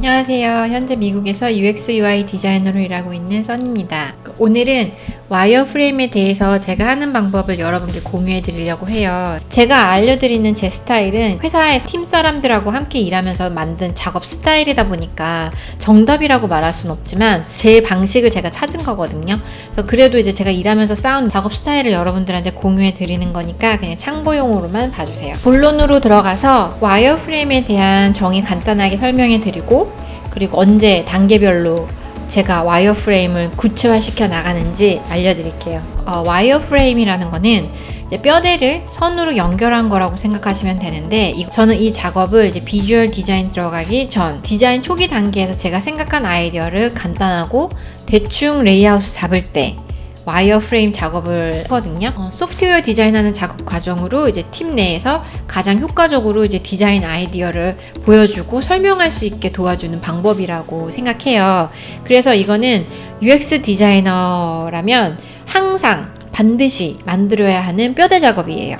안녕하세요. 현재 미국에서 UX UI 디자이너로 일하고 있는 써니입니다. 오늘은 와이어프레임에 대해서 제가 하는 방법을 여러분께 공유해 드리려고 해요. 제가 알려드리는 제 스타일은 회사에서 팀 사람들하고 함께 일하면서 만든 작업 스타일이다 보니까 정답이라고 말할 순 없지만 제 방식을 제가 찾은 거거든요. 그래서 그래도 이제 제가 일하면서 쌓은 작업 스타일을 여러분들한테 공유해 드리는 거니까 그냥 참고용으로만 봐주세요. 본론으로 들어가서 와이어프레임에 대한 정의 간단하게 설명해 드리고, 그리고 언제 단계별로 제가 와이어프레임을 구체화시켜 나가는지 알려드릴게요. 와이어프레임이라는 거는 이제 뼈대를 선으로 연결한 거라고 생각하시면 되는데, 저는 이 작업을 이제 비주얼 디자인 들어가기 전 디자인 초기 단계에서 제가 생각한 아이디어를 간단하고 대충 레이아웃 잡을 때 와이어프레임 작업을 하거든요. 소프트웨어 디자인하는 작업 과정으로 이제 팀 내에서 가장 효과적으로 이제 디자인 아이디어를 보여주고 설명할 수 있게 도와주는 방법이라고 생각해요. 그래서 이거는 UX 디자이너라면 항상 반드시 만들어야 하는 뼈대 작업이에요.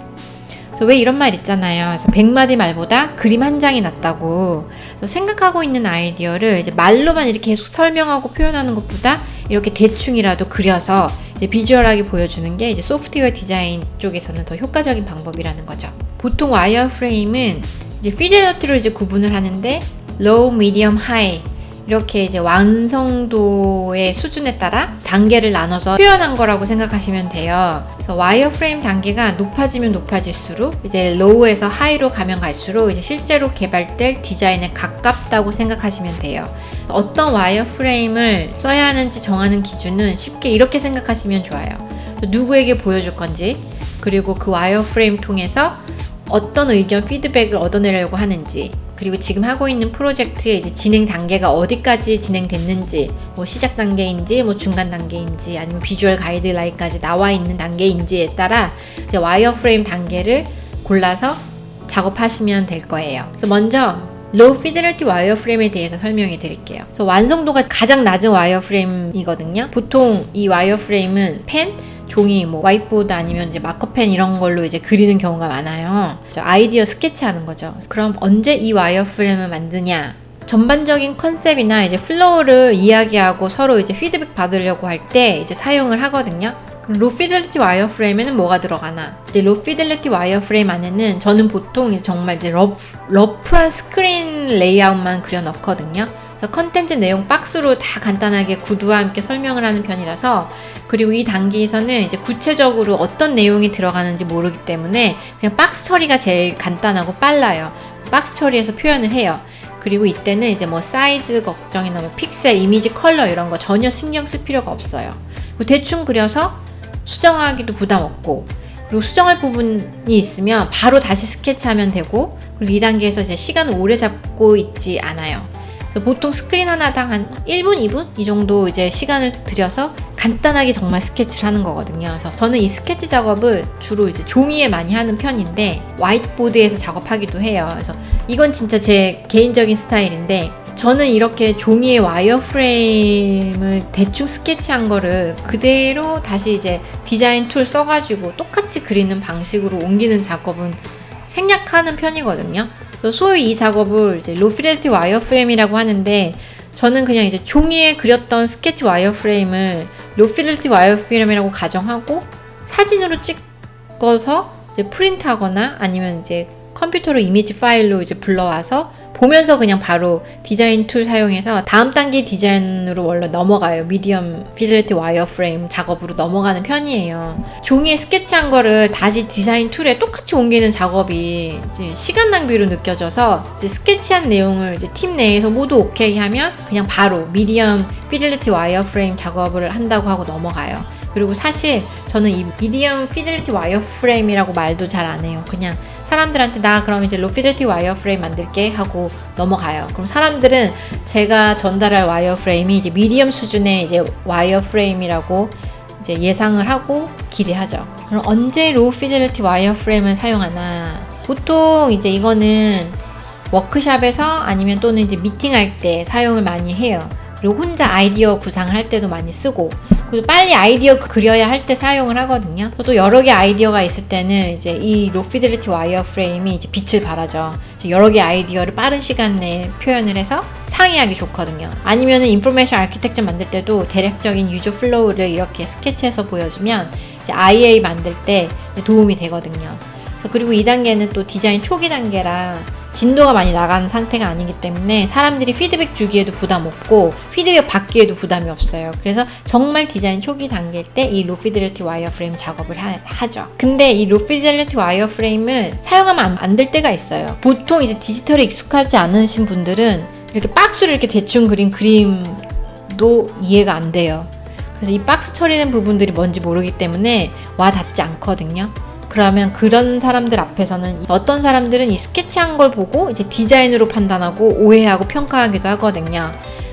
그래서 왜 이런 말 있잖아요. 그래서 100마디 말보다 그림 한 장이 낫다고. 그래서 생각하고 있는 아이디어를 이제 말로만 이렇게 계속 설명하고 표현하는 것보다 이렇게 대충이라도 그려서 이제 비주얼하게 보여주는 게 이제 소프트웨어 디자인 쪽에서는 더 효과적인 방법이라는 거죠. 보통 와이어프레임은 이제 피델리티로 이제 구분을 하는데 low, medium, high 이렇게 이제 완성도의 수준에 따라 단계를 나눠서 표현한 거라고 생각하시면 돼요. 그래서 와이어프레임 단계가 높아지면 높아질수록 이제 low에서 high로 가면 갈수록 이제 실제로 개발될 디자인에 가깝다고 생각하시면 돼요. 어떤 와이어프레임을 써야 하는지 정하는 기준은 쉽게 이렇게 생각하시면 좋아요. 누구에게 보여줄 건지, 그리고 그 와이어프레임 통해서 어떤 의견, 피드백을 얻어내려고 하는지, 그리고 지금 하고 있는 프로젝트의 이제 진행 단계가 어디까지 진행됐는지, 뭐 시작 단계인지, 뭐 중간 단계인지, 아니면 비주얼 가이드라인까지 나와 있는 단계인지에 따라 이제 와이어프레임 단계를 골라서 작업하시면 될 거예요. 그래서 먼저 로우 피델리티 와이어프레임에 대해서 설명해 드릴게요. 그래서 완성도가 가장 낮은 와이어프레임이거든요. 보통 이 와이어프레임은 펜, 종이, 뭐 화이트보드 아니면 이제 마커펜 이런 걸로 이제 그리는 경우가 많아요. 아이디어 스케치하는 거죠. 그럼 언제 이 와이어프레임을 만드냐? 전반적인 컨셉이나 이제 플로우를 이야기하고 서로 이제 피드백 받으려고 할 때 이제 사용을 하거든요. 그럼 로 피델리티 와이어프레임에는 뭐가 들어가나? 이제 로 피델리티 와이어프레임 안에는 저는 보통 정말 이제 러프한 스크린 레이아웃만 그려 넣거든요. 그래서 컨텐츠 내용 박스로 다 간단하게 구두와 함께 설명을 하는 편이라서, 그리고 이 단계에서는 이제 구체적으로 어떤 내용이 들어가는지 모르기 때문에 그냥 박스 처리가 제일 간단하고 빨라요. 박스 처리해서 표현을 해요. 그리고 이때는 이제 뭐 사이즈 걱정이나 뭐 픽셀, 이미지 컬러 이런 거 전혀 신경 쓸 필요가 없어요. 대충 그려서 수정하기도 부담 없고, 그리고 수정할 부분이 있으면 바로 다시 스케치하면 되고, 그리고 이 단계에서 이제 시간을 오래 잡고 있지 않아요. 보통 스크린 하나당 한 1분, 2분 이 정도 이제 시간을 들여서 간단하게 정말 스케치를 하는 거거든요. 그래서 저는 이 스케치 작업을 주로 이제 종이에 많이 하는 편인데 화이트보드에서 작업하기도 해요. 그래서 이건 진짜 제 개인적인 스타일인데, 저는 이렇게 종이에 와이어프레임을 대충 스케치한 거를 그대로 다시 이제 디자인 툴 써가지고 똑같이 그리는 방식으로 옮기는 작업은 생략하는 편이거든요. 그래서 소위 이 작업을 이제 로 피델리티 와이어프레임이라고 하는데, 저는 그냥 이제 종이에 그렸던 스케치 와이어프레임을 로 피델리티 와이어프레임이라고 가정하고 사진으로 찍어서 이제 프린트하거나 아니면 이제 컴퓨터로 이미지 파일로 이제 불러와서 보면서 그냥 바로 디자인 툴 사용해서 다음 단계 디자인으로 원래 넘어가요. 미디엄 피델리티 와이어프레임 작업으로 넘어가는 편이에요. 종이에 스케치한 거를 다시 디자인 툴에 똑같이 옮기는 작업이 이제 시간 낭비로 느껴져서 이제 스케치한 내용을 이제 팀 내에서 모두 오케이 하면 그냥 바로 미디엄 피델리티 와이어프레임 작업을 한다고 하고 넘어가요. 그리고 사실 저는 이 미디엄 피델리티 와이어프레임이라고 말도 잘 안 해요. 그냥 사람들한테 나 그럼 이제 로 피델리티 와이어프레임 만들게 하고 넘어가요. 그럼 사람들은 제가 전달할 와이어프레임이 이제 미디엄 수준의 이제 와이어프레임이라고 이제 예상을 하고 기대하죠. 그럼 언제 로 피델리티 와이어프레임을 사용하나? 보통 이제 이거는 워크샵에서 아니면 또는 이제 미팅할 때 사용을 많이 해요. 그리고 혼자 아이디어 구상을 할 때도 많이 쓰고, 그리고 빨리 아이디어 그려야 할 때 사용을 하거든요. 저도 여러 개 아이디어가 있을 때는 이제 이 로 피델리티 와이어 프레임이 이제 빛을 발하죠. 이제 여러 개 아이디어를 빠른 시간 내에 표현을 해서 상의하기 좋거든요. 아니면은 인포메이션 아키텍처 만들 때도 대략적인 유저 플로우를 이렇게 스케치해서 보여주면 이제 IA 만들 때 도움이 되거든요. 그리고 2단계는 또 디자인 초기 단계라 진도가 많이 나간 상태가 아니기 때문에 사람들이 피드백 주기에도 부담 없고 피드백 받기에도 부담이 없어요. 그래서 정말 디자인 초기 단계일 때 이 로 피델리티 와이어 프레임 작업을 하죠. 근데 이 로 피델리티 와이어 프레임을 사용하면 안 될 때가 있어요. 보통 이제 디지털에 익숙하지 않으신 분들은 이렇게 박스로 이렇게 대충 그린 그림도 이해가 안 돼요. 그래서 이 박스 처리된 부분들이 뭔지 모르기 때문에 와 닿지 않거든요. 그러면 그런 사람들 앞에서는 어떤 사람들은 이 스케치한 걸 보고 이제 디자인으로 판단하고 오해하고 평가하기도 하거든요.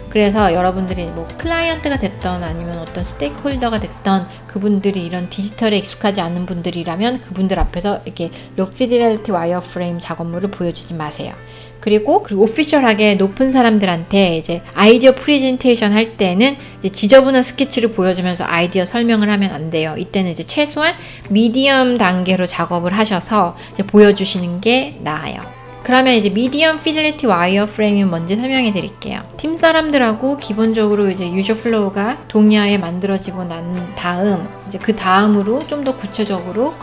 그래서 여러분들이 뭐 클라이언트가 됐던 아니면 어떤 스테이크홀더가 됐던 그분들이 이런 디지털에 익숙하지 않은 분들이라면 그분들 앞에서 이렇게 로 피델리티 와이어 프레임 작업물을 보여주지 마세요. 그리고 오피셜하게 높은 사람들한테 이제 아이디어 프레젠테이션 할 때는 이제 지저분한 스케치를 보여주면서 아이디어 설명을 하면 안 돼요. 이때는 이제 최소한 미디엄 단계로 작업을 하셔서 이제 보여주시는 게 나아요. 그러면 이제 미디엄 피델리티 와이어 프레임이 뭔지 설명해 드릴게요. 팀 사람들하고 기본적으로 이제 유저 플로우가 동의하에 만들어지고 난 다음 이제 그 다음으로 좀 더 구체적으로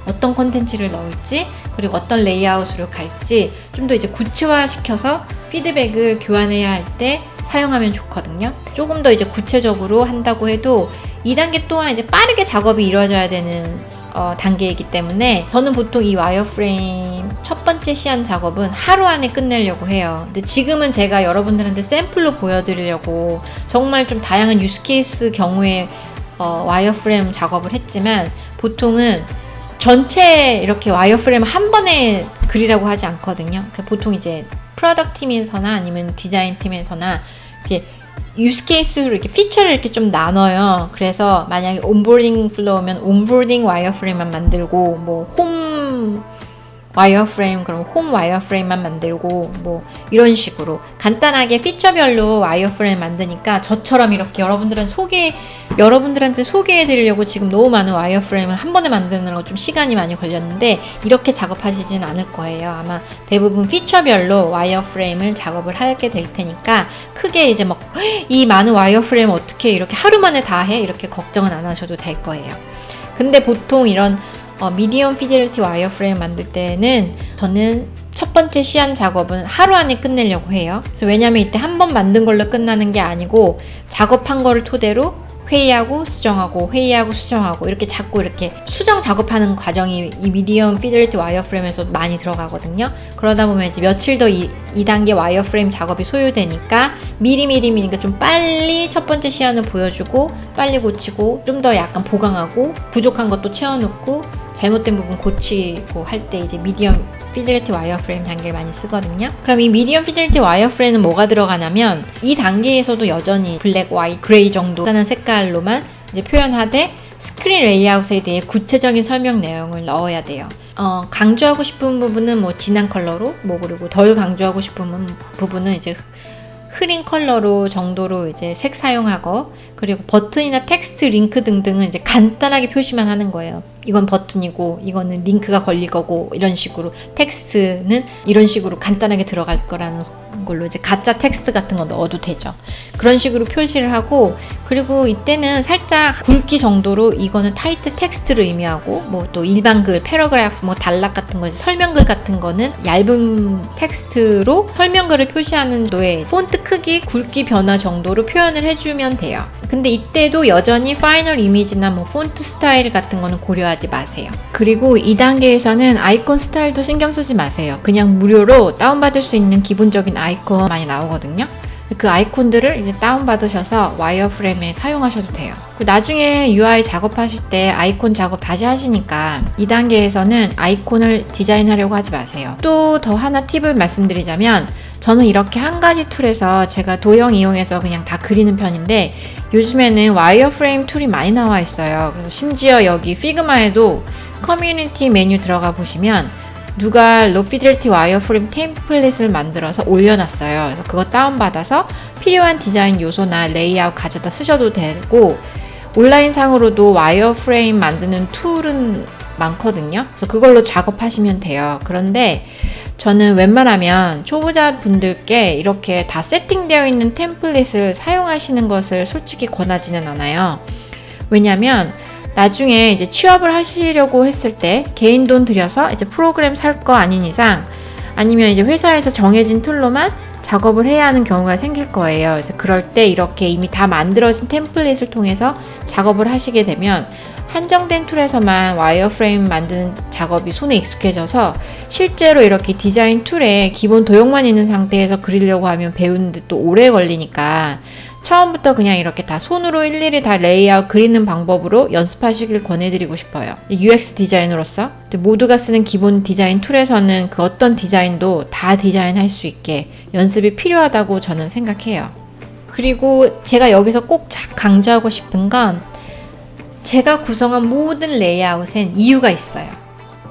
어떤 컨텐츠를 넣을지 그리고 어떤 레이아웃으로 갈지 좀 더 이제 구체화시켜서 피드백을 교환해야 할 때 사용하면 좋거든요. 조금 더 이제 구체적으로 한다고 해도 2단계 또한 이제 빠르게 작업이 이루어져야 되는 단계이기 때문에 저는 보통 이 와이어프레임 첫 번째 시안 작업은 하루 안에 끝내려고 해요. 근데 지금은 제가 여러분들한테 샘플로 보여드리려고 정말 좀 다양한 유스케이스 경우에 와이어프레임 작업을 했지만 보통은 전체 이렇게 와이어프레임 한 번에 그리라고 하지 않거든요. 그러니까 보통 이제 프로덕트 팀에서나 아니면 디자인 팀에서나 이렇게 유스케이스로 이렇게 피처를 이렇게 좀 나눠요. 그래서 만약에 온보딩 플로우면 온보딩 와이어프레임만 만들고 뭐 홈 와이어프레임 그럼 홈 와이어프레임만 만들고 뭐 이런 식으로 간단하게 피처별로 와이어프레임 만드니까 저처럼 이렇게 여러분들한테 소개해 드리려고 지금 너무 많은 와이어프레임을 한 번에 만드는 거 좀 시간이 많이 걸렸는데 이렇게 작업하시진 않을 거예요. 아마 대부분 피처별로 와이어프레임을 작업을 하게 될 테니까 크게 이제 막 이 많은 와이어프레임 어떻게 이렇게 하루 만에 다 해? 이렇게 걱정은 안 하셔도 될 거예요. 근데 보통 이런 미디엄 피델리티 와이어프레임 만들 때는 저는 첫 번째 시안 작업은 하루 안에 끝내려고 해요. 그래서 왜냐면 이때 한 번 만든 걸로 끝나는 게 아니고 작업한 거를 토대로 회의하고 수정하고 이렇게 자꾸 이렇게 수정 작업하는 과정이 이 미디엄 피델리티 와이어프레임에서 많이 들어가거든요. 그러다 보면 이제 며칠 더 2단계 와이어프레임 작업이 소요되니까 미리미리 좀 빨리 첫 번째 시안을 보여주고 빨리 고치고 좀 더 약간 보강하고 부족한 것도 채워놓고 잘못된 부분 고치고 할 때 이제 미디엄 피델리티 와이어프레임 단계를 많이 쓰거든요. 그럼 이 미디엄 피델리티 와이어프레임은 뭐가 들어가냐면 이 단계에서도 여전히 블랙, 화이트, 그레이 정도 하는 색깔로만 이제 표현하되 스크린 레이아웃에 대해 구체적인 설명 내용을 넣어야 돼요. 강조하고 싶은 부분은 뭐 진한 컬러로, 뭐 그리고 덜 강조하고 싶은 부분은 이제 흐린 컬러로 정도로 이제 색 사용하고 그리고 버튼이나 텍스트, 링크 등등은 이제 간단하게 표시만 하는 거예요. 이건 버튼이고 이거는 링크가 걸릴 거고 이런 식으로 텍스트는 이런 식으로 간단하게 들어갈 거라는 걸로 이제 가짜 텍스트 같은 거 넣어도 되죠. 그런 식으로 표시를 하고 그리고 이때는 살짝 굵기 정도로 이거는 타이틀 텍스트를 의미하고 뭐 또 일반 글, 패러그래프, 뭐 단락 같은 거 설명글 같은 거는 얇은 텍스트로 설명글을 표시하는 도의 폰트 크기, 굵기 변화 정도로 표현을 해주면 돼요. 근데 이때도 여전히 파이널 이미지나 뭐 폰트 스타일 같은 거는 고려하지 마세요. 그리고 2단계에서는 아이콘 스타일도 신경 쓰지 마세요. 그냥 무료로 다운받을 수 있는 기본적인 아이콘 많이 나오거든요. 그 아이콘들을 이제 다운받으셔서 와이어프레임에 사용하셔도 돼요. 나중에 UI 작업하실 때 아이콘 작업 다시 하시니까 2단계에서는 아이콘을 디자인하려고 하지 마세요. 또 더 하나 팁을 말씀드리자면 저는 이렇게 한 가지 툴에서 제가 도형 이용해서 그냥 다 그리는 편인데 요즘에는 와이어프레임 툴이 많이 나와 있어요. 그래서 심지어 여기 피그마에도 커뮤니티 메뉴 들어가 보시면 누가 로 피델리티 와이어프레임 템플릿을 만들어서 올려놨어요. 그래서 그거 다운받아서 필요한 디자인 요소나 레이아웃 가져다 쓰셔도 되고, 온라인 상으로도 와이어프레임 만드는 툴은 많거든요. 그래서 그걸로 작업하시면 돼요. 그런데 저는 웬만하면 초보자 분들께 이렇게 다 세팅되어 있는 템플릿을 사용하시는 것을 솔직히 권하지는 않아요. 왜냐면 나중에 이제 취업을 하시려고 했을 때 개인 돈 들여서 이제 프로그램 살 거 아닌 이상, 아니면 이제 회사에서 정해진 툴로만 작업을 해야 하는 경우가 생길 거예요. 그래서 그럴 때 이렇게 이미 다 만들어진 템플릿을 통해서 작업을 하시게 되면 한정된 툴에서만 와이어프레임 만드는 작업이 손에 익숙해져서 실제로 이렇게 디자인 툴에 기본 도형만 있는 상태에서 그리려고 하면 배우는데 또 오래 걸리니까 처음부터 그냥 이렇게 다 손으로 일일이 다 레이아웃 그리는 방법으로 연습하시길 권해드리고 싶어요. UX 디자이너로서 모두가 쓰는 기본 디자인 툴에서는 그 어떤 디자인도 다 디자인할 수 있게 연습이 필요하다고 저는 생각해요. 그리고 제가 여기서 꼭 강조하고 싶은 건, 제가 구성한 모든 레이아웃엔 이유가 있어요.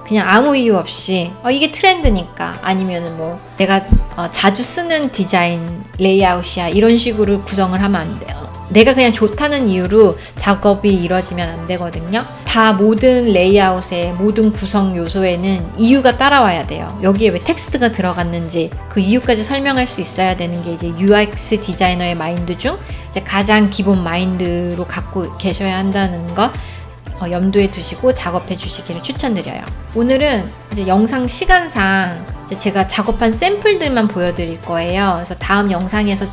그냥 아무 이유 없이 이게 트렌드니까, 아니면은 뭐 내가 자주 쓰는 디자인 레이아웃이야, 이런 식으로 구성을 하면 안 돼요. 내가 그냥 좋다는 이유로 작업이 이루어지면 안 되거든요. 다 모든 레이아웃의 모든 구성 요소에는 이유가 따라와야 돼요. 여기에 왜 텍스트가 들어갔는지 그 이유까지 설명할 수 있어야 되는 게 이제 UX 디자이너의 마인드 중 이제 가장 기본 마인드로 갖고 계셔야 한다는 거 염두에 두시고 작업해 주시기를 추천드려요. 오늘은 이제 영상 시간상 이제 제가 작업한 샘플들만 보여드릴 거예요. 그래서 다음 영상에서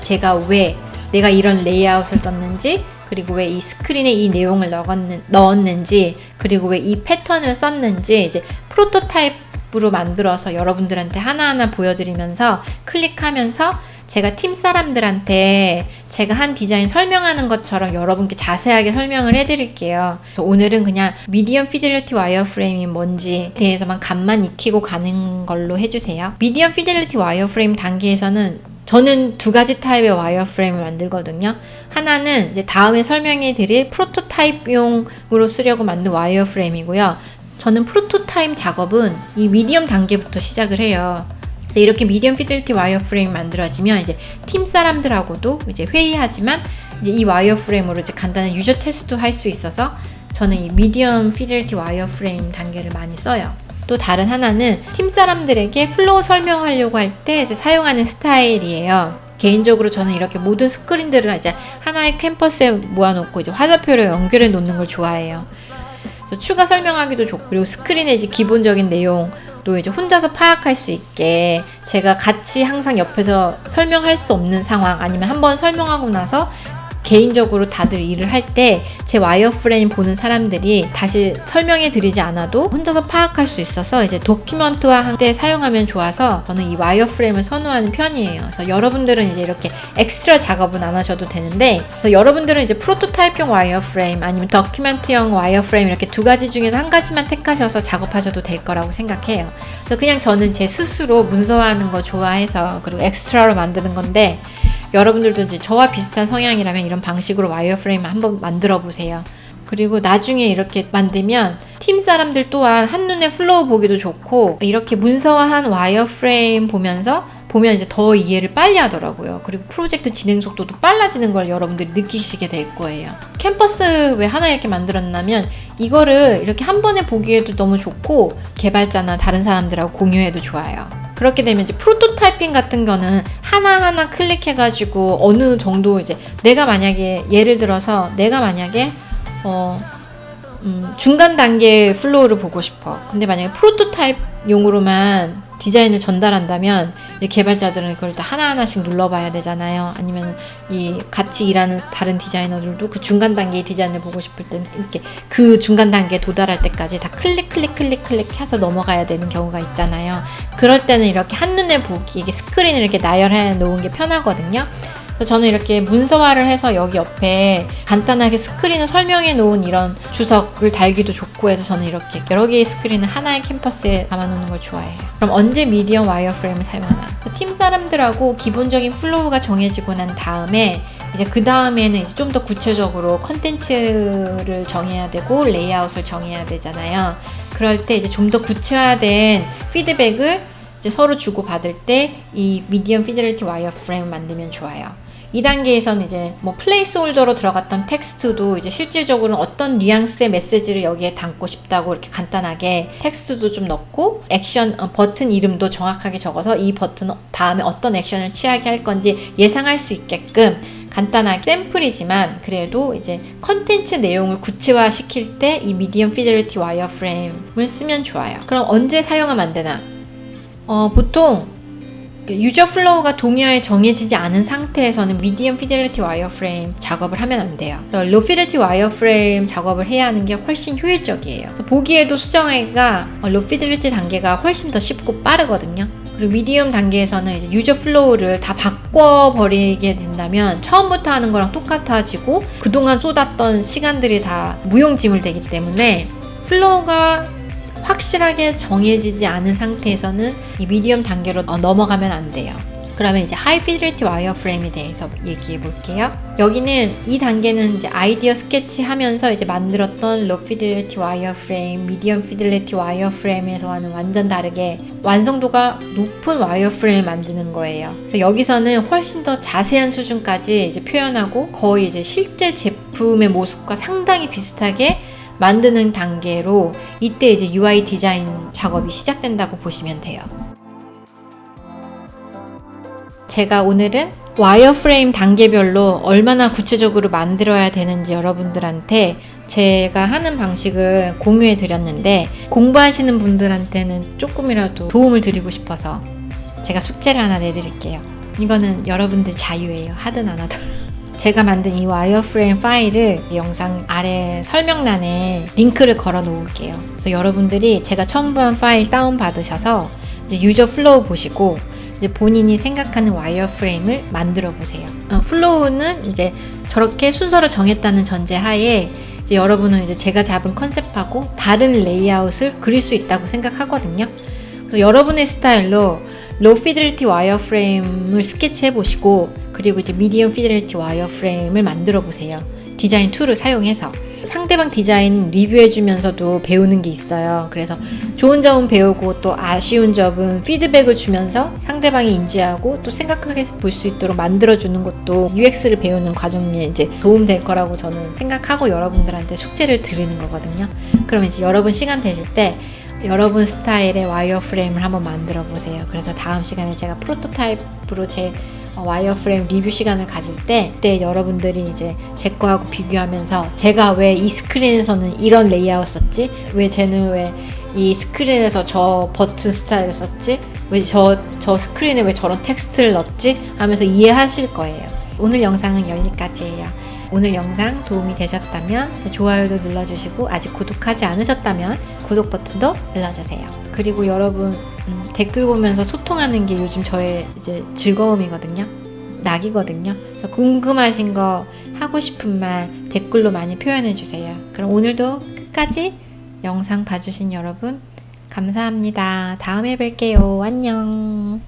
제가 왜 내가 이런 레이아웃을 썼는지, 그리고 왜 이 스크린에 이 내용을 넣었는지, 그리고 왜 이 패턴을 썼는지 이제 프로토타입으로 만들어서 여러분들한테 하나하나 보여드리면서 클릭하면서 제가 팀 사람들한테 제가 한 디자인 설명하는 것처럼 여러분께 자세하게 설명을 해드릴게요. 오늘은 그냥 미디엄 피델리티 와이어프레임이 뭔지 대해서만 간만 익히고 가는 걸로 해주세요. 미디엄 피델리티 와이어프레임 단계에서는 저는 두 가지 타입의 와이어프레임을 만들거든요. 하나는 이제 다음에 설명해 드릴 프로토타입용으로 쓰려고 만든 와이어프레임이고요. 저는 프로토타입 작업은 이 미디엄 단계부터 시작을 해요. 이렇게 미디엄 피델리티 와이어프레임이 만들어지면 이제 팀 사람들하고도 이제 회의하지만 이제 이 와이어프레임으로 이제 간단한 유저 테스트도 할 수 있어서 저는 이 미디엄 피델리티 와이어프레임 단계를 많이 써요. 또 다른 하나는 팀 사람들에게 플로우 설명하려고 할 때 이제 사용하는 스타일이에요. 개인적으로 저는 이렇게 모든 스크린들을 이제 하나의 캔버스에 모아놓고 이제 화살표로 연결해 놓는 걸 좋아해요. 그래서 추가 설명하기도 좋고, 그리고 스크린에 이제 기본적인 내용 또 이제 혼자서 파악할 수 있게 제가 같이 항상 옆에서 설명할 수 없는 상황, 아니면 한번 설명하고 나서 개인적으로 다들 일을 할 때 제 와이어프레임 보는 사람들이 다시 설명해 드리지 않아도 혼자서 파악할 수 있어서 이제 도큐먼트화 할 때 사용하면 좋아서 저는 이 와이어프레임을 선호하는 편이에요. 그래서 여러분들은 이제 이렇게 엑스트라 작업은 안 하셔도 되는데, 그래서 여러분들은 이제 프로토타입용 와이어프레임 아니면 도큐멘트용 와이어프레임 이렇게 두 가지 중에서 한 가지만 택하셔서 작업하셔도 될 거라고 생각해요. 그래서 그냥 저는 제 스스로 문서화하는 거 좋아해서, 그리고 엑스트라로 만드는 건데, 여러분들도 이제 저와 비슷한 성향이라면 이런 방식으로 와이어프레임 한번 만들어 보세요. 그리고 나중에 이렇게 만들면 팀 사람들 또한 한눈에 플로우 보기도 좋고, 이렇게 문서화한 와이어프레임 보면 이제 더 이해를 빨리 하더라고요. 그리고 프로젝트 진행 속도도 빨라지는 걸 여러분들이 느끼시게 될 거예요. 캠퍼스 왜 하나 이렇게 만들었냐면 이거를 이렇게 한 번에 보기에도 너무 좋고, 개발자나 다른 사람들하고 공유해도 좋아요. 그렇게 되면 이제 프로토타이핑 같은 거는 하나하나 클릭해가지고 어느 정도 이제 내가 만약에 예를 들어서 내가 만약에 중간 단계 플로우를 보고 싶어. 근데 만약에 프로토타입용으로만 디자인을 전달한다면 이제 개발자들은 그걸 다 하나하나씩 눌러봐야 되잖아요. 아니면 이 같이 일하는 다른 디자이너들도 그 중간 단계의 디자인을 보고 싶을 때는 이렇게 그 중간 단계에 도달할 때까지 다 클릭 해서 넘어가야 되는 경우가 있잖아요. 그럴 때는 이렇게 한눈에 보기, 이게 스크린을 이렇게 나열해 놓은 게 편하거든요. 그래서 저는 이렇게 문서화를 해서 여기 옆에 간단하게 스크린을 설명해 놓은 이런 주석을 달기도 좋고 해서 저는 이렇게 여러 개의 스크린을 하나의 캠퍼스에 담아 놓는 걸 좋아해요. 그럼 언제 미디엄 와이어프레임을 사용하나? 팀 사람들하고 기본적인 플로우가 정해지고 난 다음에 이제 그 다음에는 이제 좀 더 구체적으로 컨텐츠를 정해야 되고 레이아웃을 정해야 되잖아요. 그럴 때 이제 좀 더 구체화된 피드백을 이제 서로 주고받을 때 이 미디엄 피델리티 와이어 프레임을 만들면 좋아요. 이 단계에서는 이제 뭐 플레이스홀더로 들어갔던 텍스트도 이제 실질적으로는 어떤 뉘앙스의 메시지를 여기에 담고 싶다고 이렇게 간단하게 텍스트도 좀 넣고 액션 버튼 이름도 정확하게 적어서 이 버튼 다음에 어떤 액션을 취하게 할 건지 예상할 수 있게끔 간단하게 샘플이지만 그래도 이제 컨텐츠 내용을 구체화 시킬 때 이 미디엄 피델리티 와이어 프레임을 쓰면 좋아요. 그럼 언제 사용하면 안 되나? 보통 유저 플로우가 동일하게 정해지지 않은 상태에서는 미디엄 피델리티 와이어 프레임 작업을 하면 안 돼요. 로 피델리티 와이어 프레임 작업을 해야 하는 게 훨씬 효율적이에요. 그래서 보기에도 수정하기가 로 피델리티 단계가 훨씬 더 쉽고 빠르거든요. 그리고 미디엄 단계에서는 이제 유저 플로우를 다 바꿔버리게 된다면 처음부터 하는 거랑 똑같아지고 그동안 쏟았던 시간들이 다 무용지물 되기 때문에 플로우가 확실하게 정해지지 않은 상태에서는 이 미디엄 단계로 넘어가면 안 돼요. 그러면 이제 하이 피델리티 와이어 프레임에 대해서 얘기해 볼게요. 여기는 이 단계는 이제 아이디어 스케치 하면서 이제 만들었던 로 피델리티 와이어 프레임, 미디엄 피델리티 와이어 프레임에서와는 완전 다르게 완성도가 높은 와이어 프레임을 만드는 거예요. 그래서 여기서는 훨씬 더 자세한 수준까지 이제 표현하고 거의 이제 실제 제품의 모습과 상당히 비슷하게 만드는 단계로 이때 이제 UI 디자인 작업이 시작된다고 보시면 돼요. 제가 오늘은 와이어프레임 단계별로 얼마나 구체적으로 만들어야 되는지 여러분들한테 제가 하는 방식을 공유해 드렸는데 공부하시는 분들한테는 조금이라도 도움을 드리고 싶어서 제가 숙제를 하나 내드릴게요. 이거는 여러분들 자유예요. 하든 안 하든. 제가 만든 이 와이어프레임 파일을 영상 아래 설명란에 링크를 걸어 놓을게요. 그래서 여러분들이 제가 첨부한 파일 다운 받으셔서 이제 유저 플로우 보시고 이제 본인이 생각하는 와이어프레임을 만들어 보세요. 플로우는 이제 저렇게 순서를 정했다는 전제 하에 이제 여러분은 이제 제가 잡은 컨셉하고 다른 레이아웃을 그릴 수 있다고 생각하거든요. 그래서 여러분의 스타일로 로우 피델리티 와이어프레임을 스케치해 보시고 그리고 이제 미디엄 피델리티 와이어프레임을 만들어 보세요. 디자인 툴을 사용해서 상대방 디자인 리뷰해 주면서도 배우는 게 있어요. 그래서 좋은 점은 배우고 또 아쉬운 점은 피드백을 주면서 상대방이 인지하고 또 생각하게 볼 수 있도록 만들어 주는 것도 UX를 배우는 과정에 이제 도움될 거라고 저는 생각하고 여러분들한테 숙제를 드리는 거거든요. 그러면 이제 여러분 시간 되실 때 여러분 스타일의 와이어프레임을 한번 만들어 보세요. 그래서 다음 시간에 제가 프로토타입으로 제 와이어프레임 리뷰 시간을 가질 때 그때 여러분들이 이제 제 거하고 비교하면서 제가 왜 이 스크린에서는 이런 레이아웃 썼지? 왜 쟤는 왜 이 스크린에서 저 버튼 스타일을 썼지? 왜 저 스크린에 왜 저런 텍스트를 넣었지? 하면서 이해하실 거예요. 오늘 영상은 여기까지예요. 오늘 영상 도움이 되셨다면 좋아요도 눌러주시고 아직 구독하지 않으셨다면 구독 버튼도 눌러주세요. 그리고 여러분 댓글 보면서 소통하는 게 요즘 저의 이제 즐거움이거든요. 낙이거든요. 그래서 궁금하신 거 하고 싶은 말 댓글로 많이 표현해 주세요. 그럼 오늘도 끝까지 영상 봐주신 여러분 감사합니다. 다음에 뵐게요. 안녕.